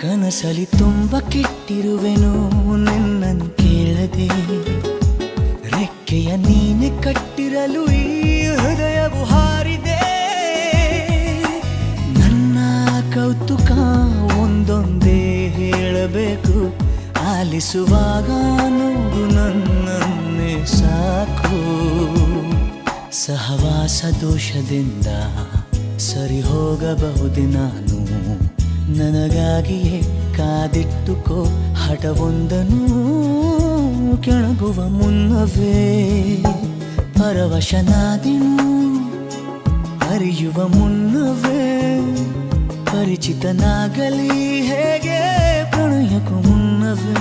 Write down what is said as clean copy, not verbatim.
ಕನಸಲಿ ತುಂಬ ಕೆಟ್ಟಿರುವೆನು ನಿನ್ನನ್ನು ಕೇಳದೆ, ರೆಕ್ಕೆಯ ನೀನೆ ಕಟ್ಟಿರಲು ಈ ಹೃದಯವು ಹಾರಿದೆ. ನನ್ನ ಕೌತುಕ ಒಂದೊಂದೇ ಹೇಳಬೇಕು, ಆಲಿಸುವಾಗ ನೋಡು ನನ್ನನ್ನೇ ಸಾಕು. ಸಹವಾಸ ದೋಷದಿಂದ ಸರಿ ಹೋಗಬಹುದೇ ನಾನು, ನನಗಾಗಿಯೇ ಕಾದಿಟ್ಟುಕೋ ಹಠವೊಂದನು. ಕೆಳಗುವ ಮುನ್ನವೇ ಪರವಶನಾದೆನು, ಅರಿಯುವ ಮುನ್ನವೇ ಪರಿಚಿತನಾಗಲಿ ಹೇಗೆ ಪ್ರಣಯಕ್ಕೂ ಮುನ್ನವೇ.